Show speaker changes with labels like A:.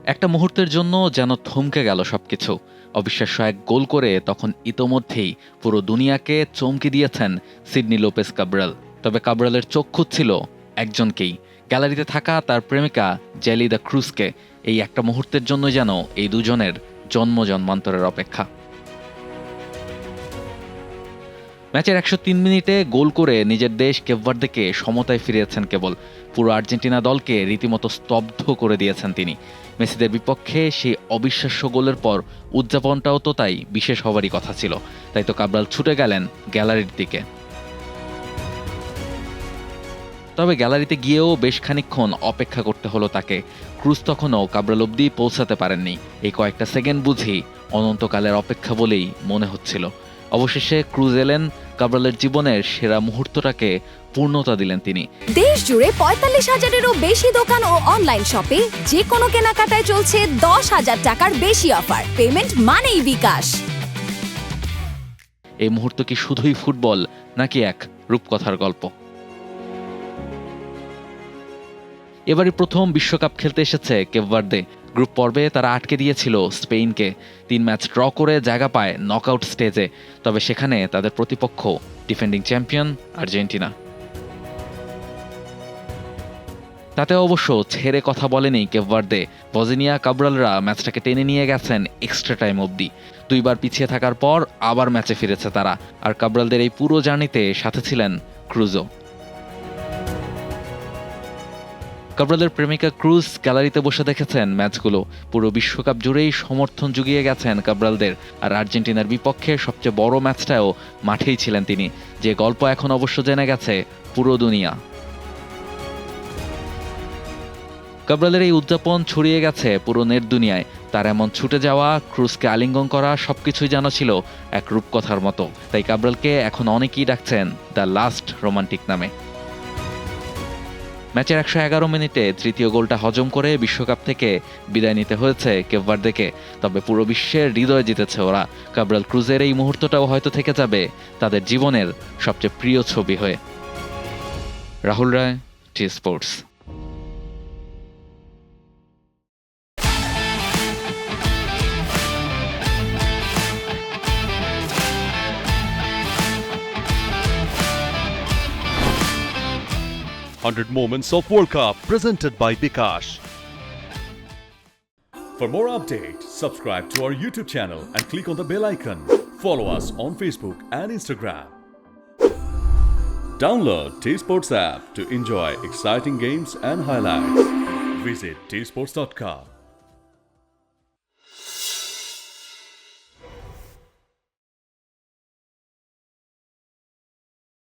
A: একটা মুহূর্তের জন্য যেন থমকে গেল সবকিছু। অবিশ্বাস্য এক গোল করে তখন ইতোমধ্যেই পুরো দুনিয়াকে চমকে দিয়েছেন সিডনি লোপেস কাব্রাল। তবে কাব্রালের চোখ খুঁজছিল একজনকেই, গ্যালারিতে থাকা তার প্রেমিকা জেলিদা ক্রুজকে। এই একটা মুহূর্তের জন্য যেন এই দুজনের জন্ম জন্মান্তরের অপেক্ষা। ম্যাচের ১০৩ মিনিটে গোল করে নিজের দেশ কেপ ভার্দেকে সমতায় ফিরিয়েছেন কেবল। পুরো আর্জেন্টিনা দলকে রীতিমতো স্তব্ধ করে দিয়েছেন তিনি। মেসিদের বিপক্ষে সেই অবিশ্বাস্য গোলের পর উদযাপনটাও তো তাই বিশেষ হওয়ারই কথা ছিল। তাই তো কাব্রাল ছুটে গেলেন গ্যালারির দিকে। তবে গ্যালারিতে গিয়েও বেশ খানিকক্ষণ অপেক্ষা করতে হলো তাকে। ক্রুজ তখনও কাব্রাল অব্দি পৌঁছাতে পারেননি। এই কয়েকটা সেকেন্ড বুঝি অনন্তকালের অপেক্ষা বলেই মনে হচ্ছিল। অবশেষে ক্রুজ এলেন, কাব্রালের জীবনের সেরা মুহূর্তটাকে পূর্ণতা দিলেন তিনি।
B: দেশ জুড়ে ৪৫,০০০-এরও বেশি দোকান ও অনলাইন শপে যে কোনো কেনাকাটায় চলছে ১০,০০০ টাকার বেশি অফার। পেমেন্ট মানেই বিকাশ।
A: এই মুহূর্ত কি শুধুই ফুটবল, নাকি এক রূপকথার গল্প? এবারই প্রথম বিশ্বকাপ খেলতে এসেছে কেপ ভার্দে। গ্রুপ পর্বে তারা আটকে দিয়েছিল স্পেনকে। ৩ ম্যাচ ড্র করে জায়গা পায় নকআউট স্টেজে। তবে সেখানে তাদের প্রতিপক্ষ ডিফেন্ডিং চ্যাম্পিয়ন আর্জেন্টিনা। তাতে অবশ্য ছেড়ে কথা বলেনি কেপ ভার্দে। বজনিয়া কাব্রালরা ম্যাচটাকে টেনে নিয়ে গেছেন এক্সট্রা টাইম অবধি। ২ বার পিছিয়ে থাকার পর আবার ম্যাচে ফিরেছে তারা। আর কাব্রালদের এই পুরো জার্নিতে সাথে ছিলেন ক্রুজও। কাব্রালের প্রেমিকা ক্রুজ গ্যালারিতে বসে দেখেছেন ম্যাচগুলো। পুরো বিশ্বকাপ জুড়েই সমর্থন জুগিয়ে গেছেন কাব্রালদের। আর আর্জেন্টিনার বিপক্ষে সবচেয়ে বড় ম্যাচটাও মাঠেই ছিলেন তিনি। যে গল্প এখন অবশ্য জেনে গেছে পুরো দুনিয়া। কাব্রালের এই উদযাপন ছড়িয়ে গেছে পুরো নেট দুনিয়ায়। তার এমন ছুটে যাওয়া, ক্রুজকে আলিঙ্গন করা সবকিছুই যেন ছিল এক রূপকথার মতো। তাই কাব্রালকে এখন অনেকেই ডাকছেন দ্য লাস্ট রোমান্টিক নামে। ম্যাচের ১১১ মিনিটে তৃতীয় গোলটা হজম করে বিশ্বকাপ থেকে বিদায় নিতে হয়েছে কেপ ভার্দেকে। তবে পুরো বিশ্বের হৃদয় জিতেছে ওরা। কাব্রাল ক্রুজের এই মুহূর্তটাও হয়তো থেকে যাবে তাদের জীবনের সবচেয়ে প্রিয় ছবি হয়ে। রাহুল রায়, T Sports.
C: Hundred Moments of World Cup presented by Bikash. For more updates, subscribe to our YouTube channel and click on the bell icon. Follow us on Facebook and Instagram. Download T-Sports app to enjoy exciting games and highlights. Visit tsports.com.